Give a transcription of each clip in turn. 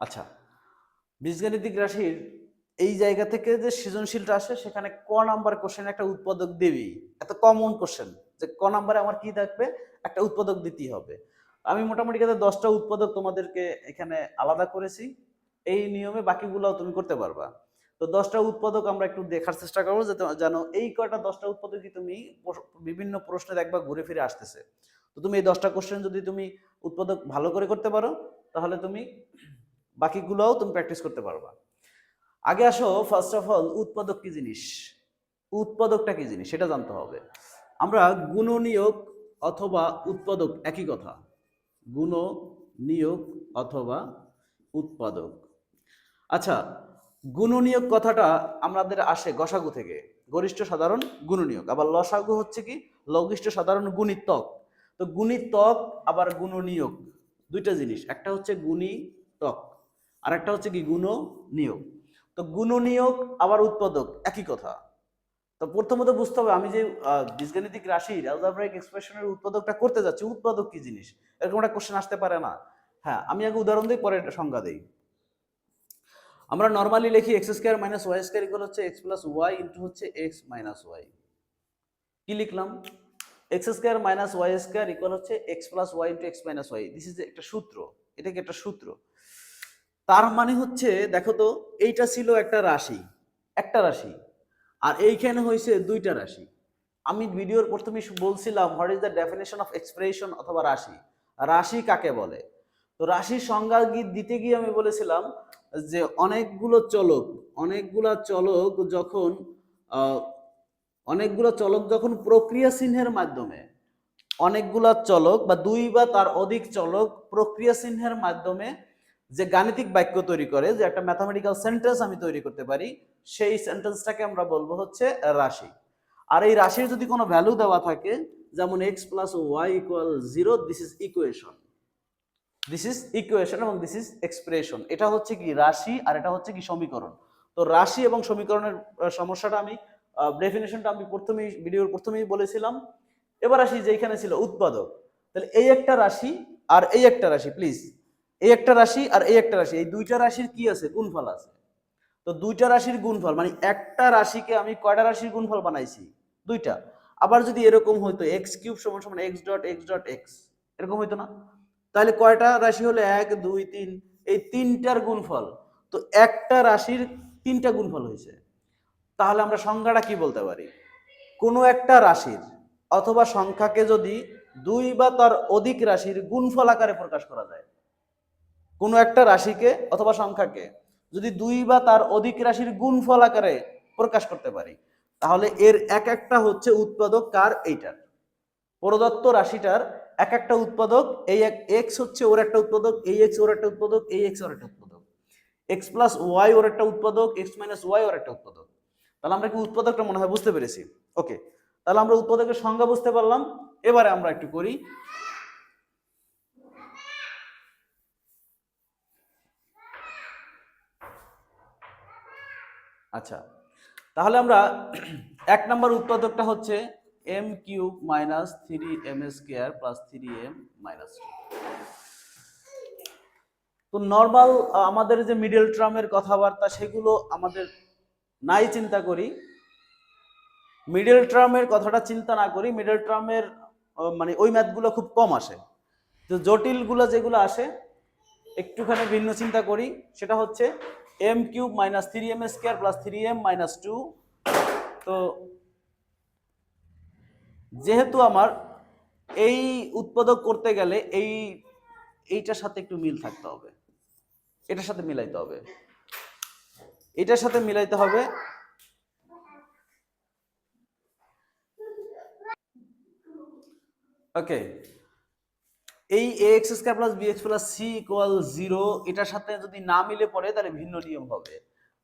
আচ্ছা, বীজগাণিতিক রাশির এই জায়গা থেকে যে সৃজনশীলটা আসে সেখানে ক নাম্বার কোশ্চেন একটা উৎপাদক দেবি। এত কমন কোশ্চেন যে ক নাম্বারে আমার কি থাকবে, একটা উৎপাদক দিতেই হবে। আমি মোটামুটি 10টা উৎপাদক তোমাদেরকে এখানে আলাদা করেছি, এই নিয়মে বাকিগুলোও তুমি করতে পারবা। তো 10টা উৎপাদক আমরা একটু দেখার চেষ্টা করবো, যে জানো এই কয়টা 10টা উৎপাদকই তুমি বিভিন্ন প্রশ্নে দেখবা ঘুরে ফিরে আসতেছে। তো তুমি এই 10টা কোশ্চেন যদি তুমি উৎপাদক ভালো করে করতে পারো, তাহলে তুমি বাকিগুলোও তুমি প্র্যাকটিস করতে পারবা। আগে আসো, ফার্স্ট অফ অল উৎপাদক কি জিনিস, উৎপাদকটা কি জিনিস সেটা জানতে হবে। আমরা গুণনীয়ক অথবা উৎপাদক একই কথা, গুণনীয়ক অথবা উৎপাদক। আচ্ছা, গুণনীয়ক কথাটা আমাদের আসে গসাগু থেকে, গরিষ্ঠ সাধারণ গুণনীয়ক। আবার লসাগু হচ্ছে কি, লঘিষ্ঠ সাধারণ গুণিতক। তো গুণিতক আবার গুণনীয়ক দুইটা জিনিস, একটা হচ্ছে গুণিতক আর একটা হচ্ছে কি গুণনীয়ক। তো গুণনীয়ক আবার উৎপাদক একই কথা। তো প্রথমত বুঝতে হবে, আমি যে বীজগাণিতিক রাশির অ্যালজেব্রাইক এক্সপ্রেশনের উৎপাদকটা করতে যাচ্ছি, উৎপাদক কি জিনিস এরকম একটা কোশ্চেন আসতে পারে না। হ্যাঁ, আমি আগে উদাহরণ দিই, পরে একটা সংজ্ঞা দিই। আমরা নর্মালি লিখি X square minus Y square equal হচ্ছে এক্স প্লাস ওয়াই ইন্টু হচ্ছে এক্স মাইনাস ওয়াই। কি লিখলাম? X square minus Y square equal হচ্ছে X plus Y into X minus Y. This is একটা সূত্র, এটা কি একটা সূত্র। তার মানে হচ্ছে দেখো তো, এইটা ছিল একটা রাশি, একটা রাশি, আর এইখানে হয়েছে দুইটা রাশি। আমি ভিডিওর প্রথমে বলছিলাম what is the definition of expression অথবা রাশি, রাশি কাকে বলে। তো রাশির সংজ্ঞা দিতে গিয়ে আমি বলেছিলাম যে অনেকগুলা চলক যখন অনেকগুলো চলক যখন প্রক্রিয়া চিহ্নের মাধ্যমে, অনেকগুলা চলক বা দুই বা তার অধিক চলক প্রক্রিয়া চিহ্নের মাধ্যমে যে গাণিতিক বাক্য তৈরি করে, যে একটা ম্যাথামেটিক্যাল সেন্টেন্স আমি তৈরি করতে পারি, সেই সেন্টেন্সটাকে আমরা বলবো হচ্ছে রাশি। আর এই রাশির যদি কোনো ভ্যালু দেওয়া থাকে, যেমন X plus Y equal 0, this is equation, এবং দিস ইজ এক্সপ্রেশন। এটা হচ্ছে কি রাশি আর এটা হচ্ছে কি সমীকরণ। তো রাশি এবং সমীকরণের সমস্যাটা আমি ডেফিনেশনটা আমি ভিডিওর প্রথমেই বলেছিলাম। এবার আসি যে এখানে ছিল উৎপাদক। তাহলে এই একটা রাশি আর এই একটা রাশি, প্লিজ, এই একটা রাশি আর এই একটা রাশি, এই দুইটা রাশির কি আছে, গুণফল আছে। তো দুইটা রাশির গুণফল মানে একটা রাশিকে আমি কয়টা রাশির গুণফল বানাইছি, দুইটা। আবার যদি এরকম হইতো এক্স কিউব সমান সমান x dot x dot x, এরকম হইতো না? তাহলে কয়টা রাশি হলো, 1 2 3, এই তিনটার গুণফল। তো একটা রাশির তিনটা গুণফল হয়েছে। তাহলে আমরা সংজ্ঞাটা কি বলতে পারি, কোনো একটা রাশির অথবা সংখ্যাকে যদি দুই বা তার অধিক রাশির গুণফল আকারে প্রকাশ করা যায়, কোনো একটা রাশিকে অথবা সংখ্যাকে যদি দুই বা তার অধিক রাশির গুণফল আকারে প্রকাশ করতে পারি, তাহলে এর এক একটা হচ্ছে উৎপাদক। কার? এইটার প্রদত্ত রাশিটার এক একটা উৎপাদক। এই এক্স হচ্ছে ওর একটা উৎপাদক, এই এক্স ওর একটা উৎপাদক, এই এক্স ওর একটা উৎপাদক, এক্স প্লাস ওয়াই ওর একটা উৎপাদক, এক্স মাইনাস ওয়াই ওর একটা উৎপাদক। তাহলে আমরা কি উৎপাদকটা মনে হয় বুঝতে পেরেছি? ওকে, তাহলে আমরা উৎপাদকের সংজ্ঞা বুঝতে পারলাম। এবারে আমরা একটু করি। আচ্ছা, তাহলে আমরা এক নম্বর উৎপাদকটা হচ্ছে M cube minus 3m square plus 3m minus 2। তো নর্মাল আমাদের যে মিডল টার্মের কথাবার্তা সেগুলো আমাদের নাই চিন্তা করি, মিডল টার্মের কথাটা চিন্তা না করি। মিডল টার্মের মানে ওই ম্যাথগুলো খুব কম আসে। তো জটিলগুলো যেগুলো আসে একটুখানি ভিন্ন চিন্তা করি, সেটা হচ্ছে M cube minus 3m square plus 3m minus 2। তো যেহেতু আমার এই উৎপাদক করতে গেলে এইটার সাথে একটু মিল থাকতে হবে, এটার সাথে মিলাইতে হবে, এটার সাথে মিলাইতে হবে। ওকে, এই ax square plus bx plus c equal 0 এটার সাথে যদি না মিলে পড়ে তাহলে ভিন্ন নিয়ম হবে।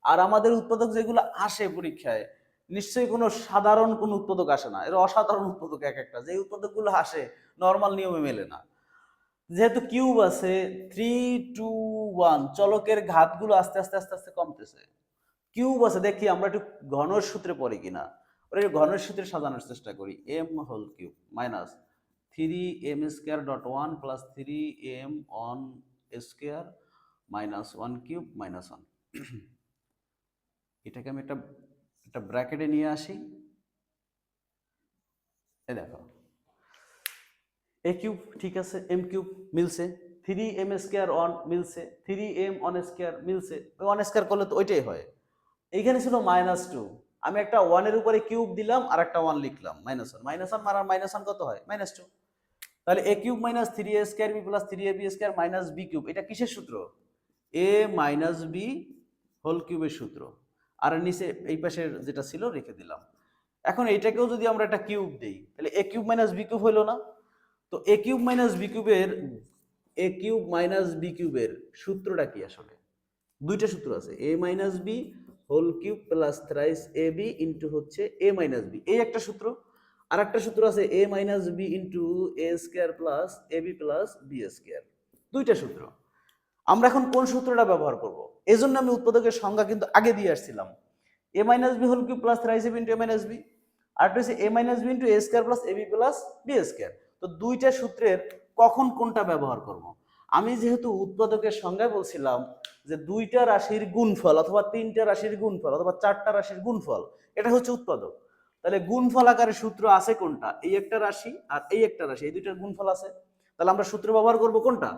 আর আমাদের উৎপাদক যেগুলো আসে পরীক্ষায়, নিশ্চয়ই কোনো সাধারণ কোন উৎপাদক আসে না, এর অসাধারণ উৎপাদক এক একটা, যে উৎপাদকগুলো আসে নর্মাল নিয়মে মেলে না। যেহেতু কিউব আছে, 3 2 1 চলকের ঘাতগুলো আস্তে আস্তে আস্তে আস্তে কমতেছে। কিউব আছে, দেখি আমরা একটু ঘনের সূত্রে পড়ি কিনা, ওরা একটু ঘনের সূত্রে সাজানোর চেষ্টা করি। M whole cube minus 3m square dot 1 plus 3m on square minus one cube minus one. এটাকে আমি একটা ব্র্যাকেটে নিয়ে আসি। এই দেখো এ কিউব ঠিক আছে, এম কিউব মিলছে, 3m স্কোয়ার অন মিলছে, 3m অন স্কোয়ার মিলছে, ওয়ান স্কোয়ার করলে তো ওইটাই হয়। এইখানে ছিল -2, আমি একটা ওয়ানের উপরে কিউব দিলাম আর একটা ওয়ান লিখলাম, -1 মারার -1 কত হয়? -2। তাহলে a cube minus 3a square B plus 3ab square minus B cube, এটা কিসের সূত্র? a মাইনাস বি হোল কিউবের সূত্র। আর নিচে এই পাশের যেটা ছিল রেখে দিলাম। এখন এইটাকেও যদি আমরা একটা কিউব দেই তাহলে a cube minus B cube হইলো না? তো a কিউব মাইনাস বি কিউবের সূত্রটা কি আসলে? দুইটা সূত্র আছে, a minus B whole cube plus thrice A B into হচ্ছে a মাইনাস বি, এই একটা সূত্র। আর একটা সূত্র আছে a minus B into A square plus A B plus B square. দুইটা সূত্র। আমরা এখন কোন সূত্রটা ব্যবহার করব? এই জন্য আমি উৎপাদকের সংজ্ঞা কিন্তু আগে দিয়ে আসছিলাম, a minus B whole cube plus thrice A B into a minus B, আর একটা হচ্ছে a minus B into A square plus A B plus B square. তো দুইটা সূত্রের কখন কোনটা ব্যবহার করব? আমি যেহেতু উৎপাদকের সংজ্ঞায় বলছিলাম যে দুইটা রাশির গুণফল অথবা তিনটা রাশির গুণফল অথবা চারটা রাশির গুণফল, এটা হচ্ছে উৎপাদক। তাহলে গুণফল আকারে সূত্র আছে কোনটা? এই একটা রাশি আর এই একটা রাশি, এই দুইটার গুণফল আছে। তাহলে আমরা সূত্র ব্যবহার করব কোনটা?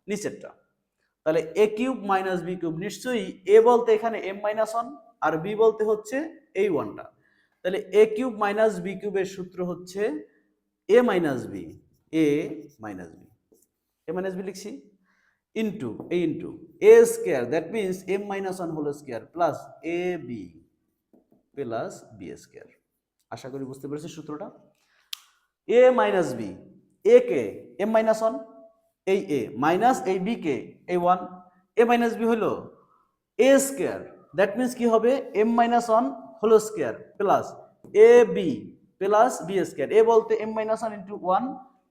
নিচেরটা। তাহলে এ কিউব মাইনাস বি কিউব, নিশ্চয়ই এ বলতে এখানে এম মাইনাস ওয়ান আর বি বলতে হচ্ছে এই ওয়ানটা। তাহলে এ কিউব মাইনাস বি কিউবের সূত্র হচ্ছে A minus B, A minus B, A minus B লিখছি into A square, that means M minus one whole square plus A B plus B square. আশা করি বুঝতে পেরেছি সূত্রটা। এ মাইনাস বি, এ কে এম মাইনাস ওয়ান, এই A minus এই B কে এই ওয়ান, এ মাইনাস বি হলো এ স্কোয়ার, দ্যাট মিনস কি হবে M minus one whole square plus A B plus B square. A বলতে M minus one into one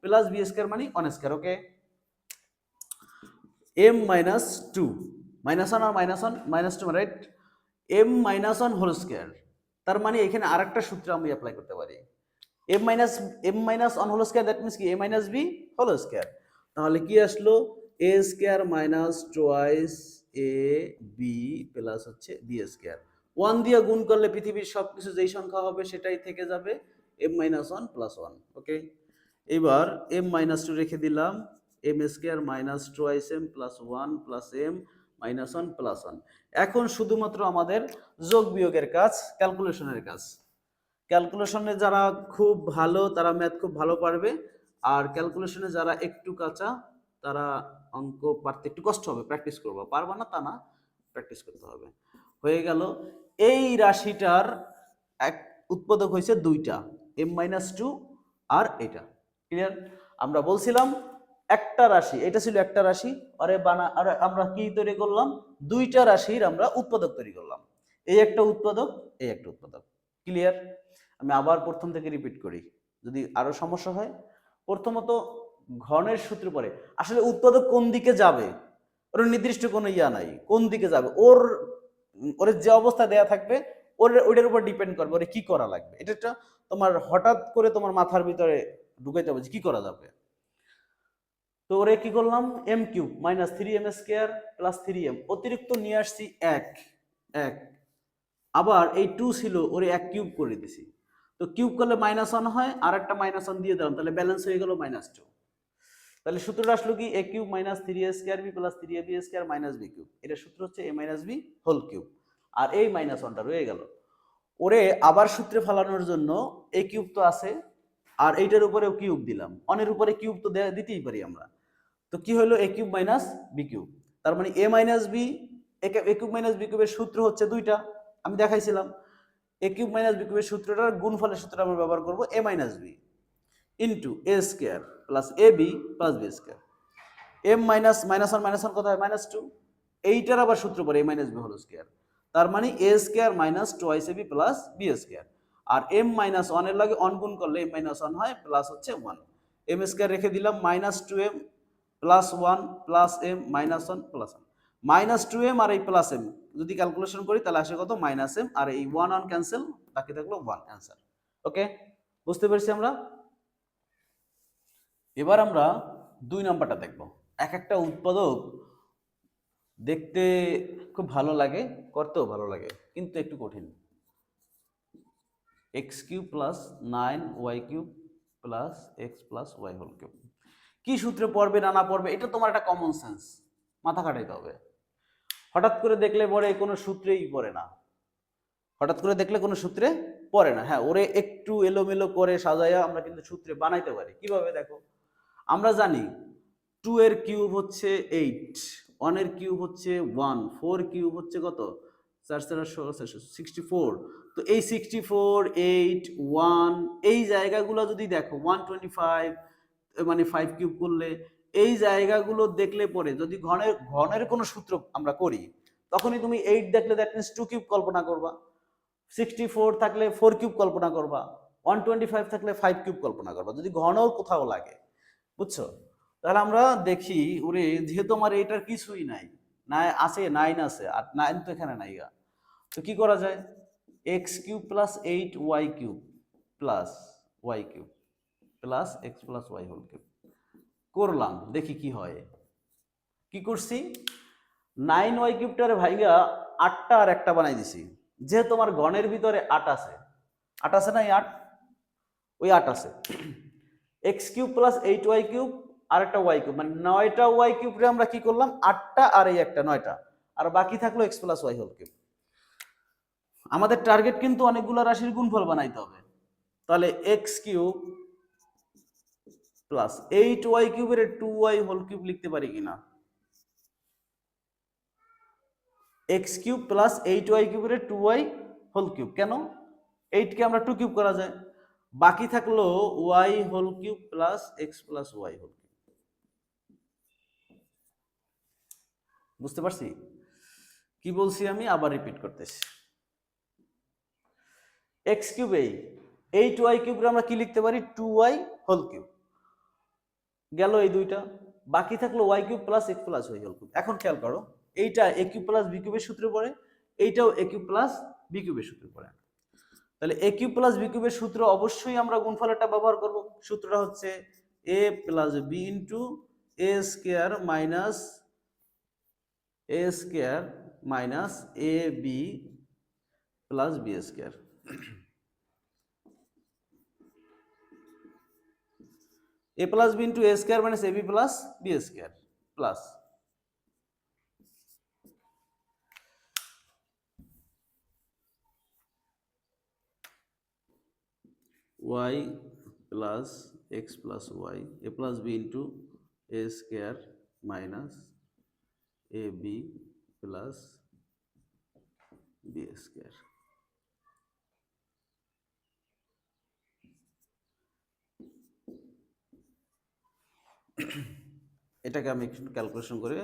plus B square মানে one square. Okay, M minus two, minus one আর minus one minus two, right? M minus one whole square, তার মানে এখানে আরেকটা সূত্র আমি apply করতে পারি, M minus one whole square, that means কি A minus B whole square. তাহলে কি আসলো? এ square minus twice A B plus হচ্ছে বি স্কোয়ার। ওয়ান দিয়ে গুণ করলে পৃথিবীর সবকিছু যেই সংখ্যা হবে সেটাই থেকে যাবে, M minus one plus one. Okay, এবার এম মাইনাস টু রেখে দিলাম, M square minus twice M plus one plus M minus one plus one. এখন শুধুমাত্র আমাদের যোগ বিয়োগের কাজ, ক্যালকুলেশনের কাজ। ক্যালকুলেশনে যারা খুব ভালো তারা ম্যাথ খুব ভালো পারবে, আর ক্যালকুলেশনে যারা একটু কাঁচা তারা অঙ্ক পারতে একটু কষ্ট হবে, প্র্যাকটিস করবো, পারবা না তা না, প্র্যাকটিস করতে হবে। হয়ে গেল, এই রাশিটার এক উৎপাদক হয়েছে দুইটা, এম মাইনাস টু আর এটা। ক্লিয়ার? আমরা বলছিলাম একটা রাশি, এটা ছিল একটা রাশি, আর আমরা কি তৈরি করলাম? দুইটা রাশির আমরা উৎপাদক তৈরি করলাম, এই একটা উৎপাদক, এই একটা উৎপাদক। ক্লিয়ার? আমি আবার প্রথম থেকে রিপিট করি, যদি আরো সমস্যা হয়। প্রথমত ঘনের সূত্র পরে আসলে উৎপাদক কোন দিকে যাবে ওর নির্দিষ্ট কোনো ইয়া নাই, কোন দিকে যাবে ওর যে অবস্থা দেয়া থাকবে ওইটার উপর ডিপেন্ড করবে ওরে কি করা লাগবে। এটা একটা তোমার হঠাৎ করে তোমার মাথার ভিতরে ঢুকাইতে হবে যে কি করা যাবে। তো ওরে কি করলাম, M cube minus 3m square plus 3m, অতিরিক্ত নিয়ে আসছি এক, আবার এই 2 ছিল ওরে এক কিউব করে দিছি। তো কিউব করলে মাইনাস ওয়ান হয়, আর একটা মাইনাস ওয়ান দিয়ে দিলাম, তাহলে ব্যালেন্স হয়ে গেল -2। তাহলে সূত্রটা আসলো কি, A cube minus 3a square B plus 3ab square minus B cube. এটা সূত্র হচ্ছে A minus B whole cube, আর এই মাইনাস ওয়ানটা রয়ে গেল। ওরে আবার সূত্রে ফালানোর জন্য এই কিউব তো আছে, আর এইটার উপরেও কিউব দিলাম, অনের উপরে কিউব তো দিতেই পারি আমরা। তো কি হলো, এ কিউব মাইনাস বি কিউব, তার মানে এ মাইনাস বি, এ কিউব মাইনাস বি কিউবের সূত্র হচ্ছে দুইটা, আমি দেখাইছিলাম। এ কিউব মাইনাস বি কিউবের সূত্রটার গুণফলের সূত্রটা আমরা ব্যবহার করব, A minus B into A square plus A B plus B square. M minus minus one minus one কত হয়? -2। এইটার আবার সূত্র পরে A minus B whole square, তার মানে A square minus twice A B plus B square. আর M minus ওয়ানের লাগে অন গুণ করলে এম মাইনাস ওয়ান হয়, প্লাস হচ্ছে ওয়ান। এম স্কোয়ার রেখে দিলাম, -2m plus one plus M minus one plus one, -2m আর এই প্লাস এম যদি ক্যালকুলেশন করি তাহলে আসে কত? -m, আর এই ওয়ান ওয়ান ক্যান্সেল, বাকি থাকলো ওয়ান, অ্যান্সার। ওকে, বুঝতে পেরেছি আমরা। এবার আমরা 2 নাম্বারটা দেখব। এক একটা উৎপাদক দেখতে খুব ভালো লাগে, করতেও ভালো লাগে, কিন্তু একটু কঠিন। X cube plus 9y cube plus X plus Y whole cube. কি সূত্রে পড়বে না না পড়বে এটা তোমার একটা কমন সেন্স, মাথা খাটাইতে হবে। হঠাৎ করে দেখলে পরে কোনো সূত্রেই পড়ে না, হঠাৎ করে দেখলে কোনো সূত্রে পড়ে না। হ্যাঁ, ওরে একটু এলোমেলো করে সাজাইয়া আমরা কিন্তু সূত্রে বানাইতে পারি। কিভাবে দেখো, আমরা জানি 2 এর কিউব হচ্ছে 8, 1 এর কিউব হচ্ছে 1, 4 কিউব হচ্ছে কত, 4 4 64। তো এই 64, 8, 1 এই জায়গাগুলো যদি দেখো 125 মানে 5 কিউব করলে এই জায়গাগুলো দেখলে পরে যদি ঘনের ঘনের কোনো সূত্র আমরা করি, তখনই তুমি 8 দেখলে দ্যাট মিন্স 2 কিউব কল্পনা করবা, 64 থাকলে 4 কিউব কল্পনা করবা, 125 থাকলে 5 কিউব কল্পনা করবা, যদি ঘনও কোথাও লাগে। বুঝছো? তাহলে আমরা দেখি ওরে, যেহেতু আমার এটার কিছুই নাই, না আছে 9 আছে, আর 9 তো এখানে নাই গা, তো কি করা যায়, X cube plus 8y cube plus Y cube plus X plus Y whole cube করলাম, দেখি কি হয়। কি করছি, 9y কিউবটারে ভাইগা 8টা আর একটা বানাই দিছি, যেহেতু তোমার গণের ভিতরে 8 আছে, 8 আছে না, এই 8, ওই 8 আছে। X cube plus 8y cube আর একটা ওয়াই কিউব, মানে 9টা ওয়াই কিউবরে আমরা কি করলাম, 8টা আর এই একটা 9টা, আর বাকি থাকলো X plus Y whole cube. আমাদের টার্গেট কিন্তু অনেকগুলো রাশির গুণফল বানাইতে হবে। তাহলে এক্স কিউব প্লাস 8y কিউবের 2y হোল কিউব লিখতে পারি কিনা, এক্স কিউব প্লাস 8y কিউবের 2y হোল কিউব, কেন 8 কে আমরা 2 কিউব করা যায়, বাকি থাকলো y whole cube plus X plus Y whole cube. বুঝতে পারছি কি বলছি আমি, আবার রিপিট করতেছি। এক্স কিউব 8y কিউবরে আমরা কি লিখতে পারি, 2y হোল কিউব, গেল এই দুইটা, বাকি থাকলো y cube plus X plus Y whole cube. এখন খেয়াল করো, এইটা a কিউব প্লাস b কিউবের সূত্রে পড়ে, এইটাও a কিউব প্লাস b কিউবের সূত্রে পড়ে। তাহলে a কিউব প্লাস b কিউবের সূত্র অবশ্যই আমরা গুণফলটা ব্যবহার করব। সূত্রটা হচ্ছে a plus b into a square minus a square minus a b plus b square. a plus b into a square minus ab plus b square plus y plus x plus y, a plus b into a square minus ab plus b square. এটাকে আমি একটু calculation করে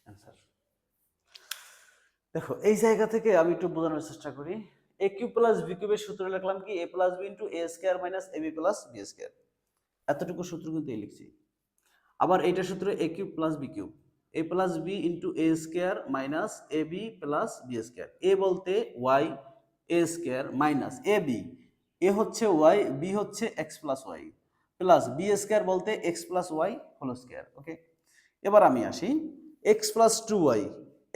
answer. দেখো এই জায়গা থেকে আমি একটু বোঝানোর চেষ্টা করি। a কিউব প্লাস b কিউবের সূত্র লিখলাম কি, a plus b into a square minus ab plus b square, এতটুকু সূত্র কিন্তু এই লিখছি। আবার এইটা সূত্র a cube plus b cube, a plus b into a square minus ab plus b square, a বলতে y, a square minus ab, a হচ্ছে y, b হচ্ছে x plus y, plus B square বলতে X plus Y whole square. Okay, এবার আমি আসি X plus two Y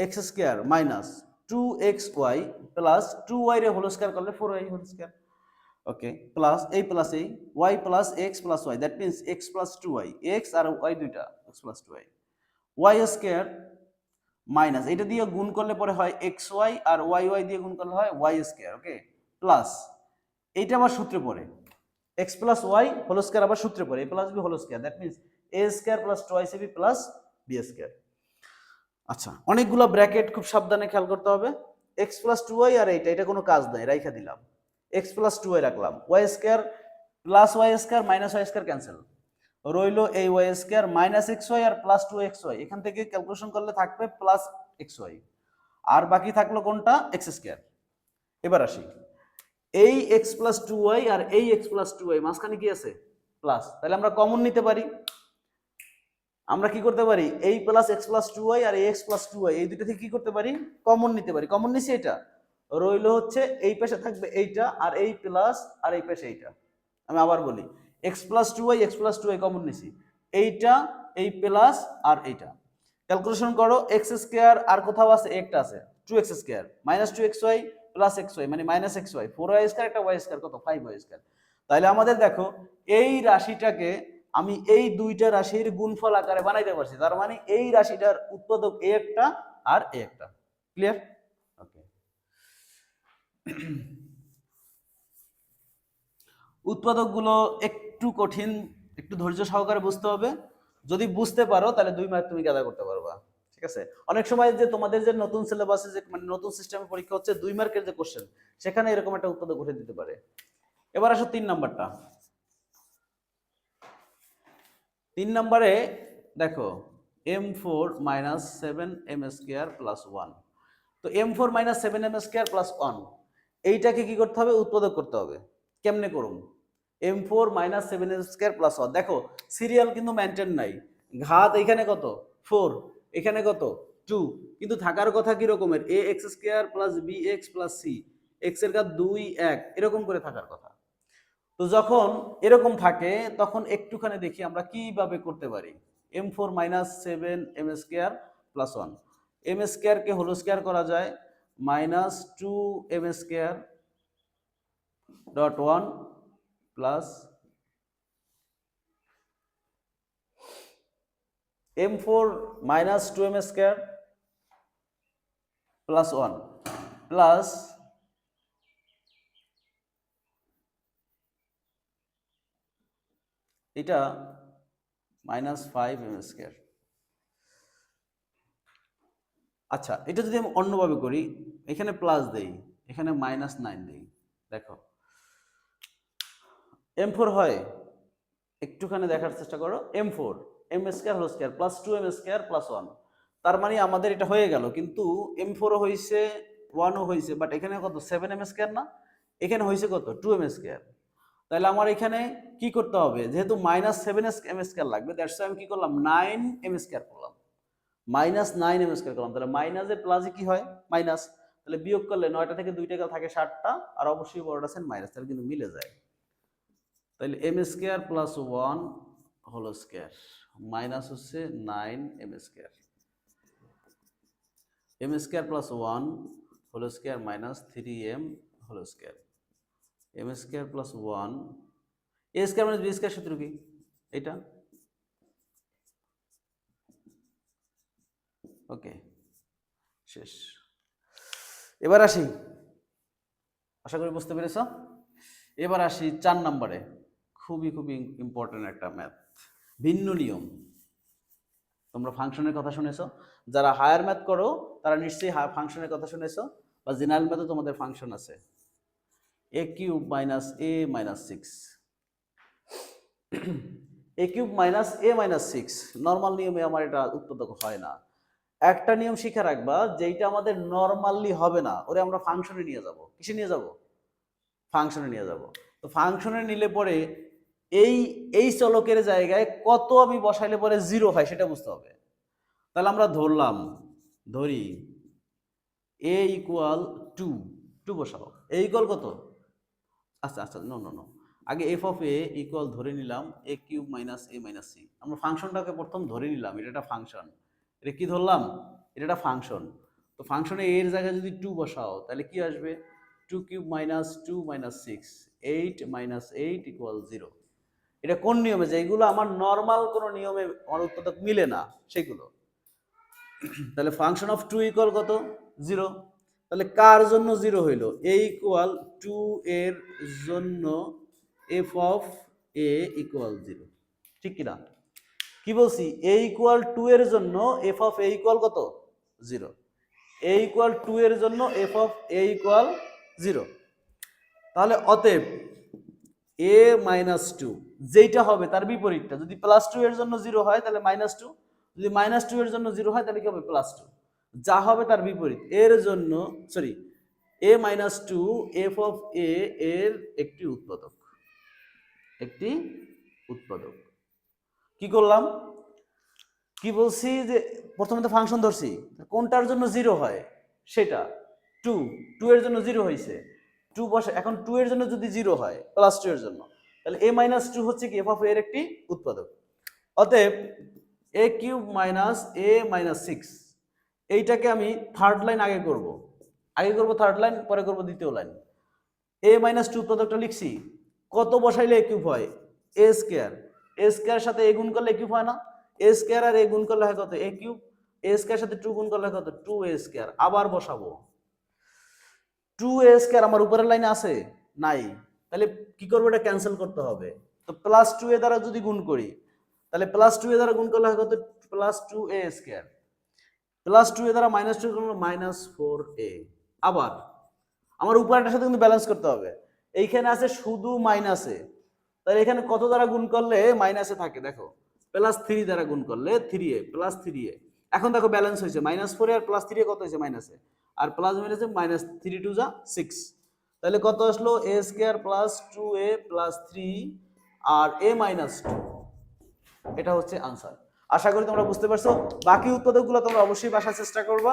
x square minus two X Y plus two Y রে whole square করলে four Y whole square. Okay, plus এই Y plus X plus Y, that means X plus two Y, X আর Y দুইটা, X plus two Y, Y square minus এটা দিয়ে গুণ করলে পরে হয় এক্স ওয়াই আর ওয়াই ওয়াই দিয়ে গুণ করলে হয় ওয়াই স্কোয়ার। ওকে, প্লাস এইটা আবার সূত্রে পড়ে X plus Y whole square আবার সূত্রে পড়ে A plus B whole square, that means A square plus twice A B plus B square. আচ্ছা, অনেকগুলো ব্র্যাকেট খুব সাবধানে খেয়াল করতে হবে। এক্স প্লাস টু ওয়াই আর এটা কোনো কাজ নাই, রাইখা দিলাম, এক্স প্লাস টু ওয়াই রাখলাম, Y square plus Y square minus Y square cancel, রইলো এই Y square minus X Y আর প্লাস টু এক্স ওয়াই, এখান থেকে ক্যালকুলেশন করলে থাকবে প্লাস এক্স ওয়াই, আর বাকি থাকলো কোনটা এক্স স্কোয়ার। এবার আসি এই এক্স প্লাস টু ওয়াই আর এই এক্স প্লাস টু ওয়াই মাঝখানে কি আছে প্লাস, তাহলে আমরা কমন নিতে পারি। আমরা কি করতে পারি এই plus X plus two Y আর এই এক্স প্লাস টু ওয়াই এই দুটো থেকে কি করতে পারি কমন নিতে পারি। কমন নিছি, এটা রইলো হচ্ছে এই পাশে থাকবে এইটা আর এই প্লাস আর এই পাশে এইটা। আমি আবার বলি X plus two Y common নিছি, এইটা এই প্লাস আর এইটা, ক্যালকুলেশন করো এক্স স্কোয়ার আর কোথাও আছে একটা আছে two X square minus two X Y plus X Y মানে minus X Y, four Y square একটা ওয়াই স্কোয়ার কত ফাইভ ওয়াই স্কোয়ার। তাহলে আমাদের দেখো এই রাশিটাকে আমি এই দুইটা রাশির গুণফল আকারে বানাইতে পারছি, তার মানে এই রাশিটার উৎপাদক এ একটা আর এ একটা। ক্লিয়ার? ওকে, উৎপাদকগুলো একটু কঠিন, একটু ধৈর্য সহকারে বুঝতে হবে। যদি বুঝতে পারো তাহলে 2 মার্ক তুমি গাদা করতে পারবা। ঠিক আছে, অনেক সময় যে তোমাদের যে নতুন সিলেবাসে যে মানে নতুন সিস্টেমে পরীক্ষা হচ্ছে 2 মার্কের যে কোশ্চেন সেখানে এরকম একটা উৎপাদক উঠে দিতে পারে। এবার আসো 3 নাম্বারটা। 3 নম্বরে দেখো m4 minus 7m square plus 1। তো m4 minus 7m square plus 1 এইটাকে কি করতে হবে উৎপাদক করতে হবে। কেমনে করুন m4 minus 7m square plus 1, দেখো সিরিয়াল কিন্তু মেনটেন নাই, ঘাত এখানে কত 4 এখানে কত 2, কিন্তু থাকার কথা কি রকমের ax square plus bx plus c, x এর ঘাত 2 1 এরকম করে থাকার কথা। তো যখন এরকম থাকে তখন একটুখানি দেখি আমরা কিভাবে করতে পারি। m4 minus 7m square plus 1, m স্কোয়ারকে হোল স্কোয়ার করা যায় minus 2m square dot 1 plus m4 minus 2m square plus 1 plus এটা মাইনাস 5m স্কোয়ার। আচ্ছা, এটা যদি আমি অন্যভাবে করি, এখানে প্লাস দেই এখানে মাইনাস 9 দেই, দেখো m4 হয়, একটুখানি দেখার চেষ্টা করো, m4 m square whole square plus 2m square plus 1, তার মানে আমাদের এটা হয়ে গেল, কিন্তু m4 ও হয়েছে 1 ও হয়েছে, বাট এখানে কত 7m স্কোয়ার না, এখানে হয়েছে কত 2m স্কোয়ার। তাহলে আমার এখানে কি করতে হবে, যেহেতু মাইনাস 7m স্কোয়ার লাগবে, দ্যাটস আমি কি করলাম 9m স্কোয়ার করলাম, মাইনাস 9m স্কোয়ার করলাম। তাহলে মাইনাসে প্লাসে কি হয় মাইনাস, তাহলে বিয়োগ করলে 9টা থেকে 2টা গেলে থাকে 7টা, আর অবশ্যই বড়টা আছে মাইনাস, তাহলে কিন্তু মিলে যায়। তাহলে m square plus 1 whole square minus হচ্ছে 9m square, m square plus 1 whole square minus 3m whole square, m square plus 1 a square minus b square সূত্র কি এটা। ওকে, শেষ। এবার আসি, আশা করি বুঝতে পেরেছ। এবার আসি 4 নম্বরে, খুবই ইম্পর্টেন্ট একটা ম্যাথ, ভিন্ন নিয়ম। তোমরা ফাংশনের কথা শুনেছো, যারা হায়ার ম্যাথ করো তারা নিশ্চয়ই ফাংশনের কথা শুনেছো, বা জেনারেল ম্যাথে তোমাদের ফাংশন আছে a cube minus a minus 6, a cube minus a minus 6। Normal নিয়মে আমার এটা উৎপাদক হয় না। একটা নিয়ম শিখে রাখবা, যেটা আমাদের নর্মালি হবে না ওরে আমরা ফাংশনে নিয়ে যাব। কিসে নিয়ে যাব? ফাংশনে নিয়ে যাব। তো ফাংশনে নিলে পরে এই চলকের জায়গায় কত আমি বসাইলে পরে 0 হয় সেটা বুঝতে হবে। তাহলে আমরা ধরি a ইকুয়াল 2 বসাও, a ইকুয়াল কত, আচ্ছা নো আগে এফ অফ এ ইকুয়াল ধরে নিলাম এ কিউব মাইনাস এ মাইনাস সি। আমরা ফাংশনটাকে প্রথম ধরে নিলাম, এটা একটা ফাংশন। এটা কি ধরলাম? এটা একটা ফাংশন। তো ফাংশনে এর জায়গায় যদি 2 বসাও তাহলে কি আসবে? 2 cube minus 2 minus 6, 8 minus 8 equal 0। এটা কোন নিয়মে? যেগুলো আমার নর্মাল কোনো নিয়মে আমার উৎপাদক মিলে না সেগুলো। তাহলে ফাংশন অফ 2 ইকুয়াল কত? 0। তাহলে কার জন্য 0 হইলো? এ ইকুয়াল 2 এর জন্য এফ অফ এ ইকুয়াল 0, ঠিক কিনা? কি বলছি? এ ইকুয়াল 2 এর জন্য এফ অফ এ ইকুয়াল কত? 0। এ ইকুয়াল 2 এর জন্য এফ অফ এ ইকুয়াল 0। তাহলে অতএব এ মাইনাস 2 যেইটা হবে তার বিপরীতটা, যদি প্লাস 2 এর জন্য 0 হয় তাহলে মাইনাস 2, যদি মাইনাস 2 এর জন্য 0 হয় তাহলে কি হবে? প্লাস 2। যা হবে তার বিপরীত এর জন্য, sorry, A minus 2 F of A এর একটি উৎপাদক, একটি উৎপাদক। কি করলাম? কি বলছি? যে প্রথমে তো ফাংশন ধরছি, কোনটার জন্য 0 হয় সেটা 2, 2 এর জন্য 0 হয়েছে, 2 বসে। এখন 2 এর জন্য যদি 0 হয় প্লাস 2 এর জন্য, তাহলে a মাইনাস 2 হচ্ছে কি এফ অফ এর একটি উৎপাদক। অতএব a cube minus a minus 6, এইটাকে আমি থার্ড লাইন আগে করব, থার্ড লাইন, পরে করব দ্বিতীয় লাইন। a মাইনাস 2 উৎপাদকটা লিখছি, কত বসাইলে a কিউব হয়? a স্কয়ার, a স্কয়ার সাথে a গুণ করলে a কিউব হয় না? a স্কয়ার আর a গুণ করলে হয় কত? a cube. a স্কয়ার সাথে 2 গুণ করলে কত? 2a square. আবার বসাবো 2a স্কয়ার, আমার উপরের লাইনে আছে নাই, তাহলে কি করবো? এটা ক্যান্সেল করতে হবে। তো প্লাস 2a দ্বারা যদি গুণ করি তাহলে প্লাস 2a দ্বারা গুণ করলে হয় কত? Plus 2a square. Plus 2a দ্বারা মাইনাস 2 করলে মাইনাস 4a। আবার আমার উপরেরটার সাথে কিন্তু ব্যালেন্স করতে হবে। এইখানে আছে শুধু মাইনাসে, তাহলে এখানে কত দ্বারা গুণ করলে মাইনাসে থাকে? দেখো, প্লাস 3 দ্বারা গুণ করলে 3a প্লাস 3a। এখন দেখো ব্যালেন্স হয়েছে, মাইনাস 4 আর প্লাস 3 কত হয়েছে? মাইনাসে। আর প্লাস মাইনাসে মাইনাস 3 2 যা 6, তাহলে কত আসলো? a square plus 2a plus 3 আর a মাইনাস 2। এটা হচ্ছে আনসার। আশা করি তোমরা বুঝতে পারছো। বাকি উৎপাদকগুলো তোমরা অবশ্যই বাসার চেষ্টা করবা।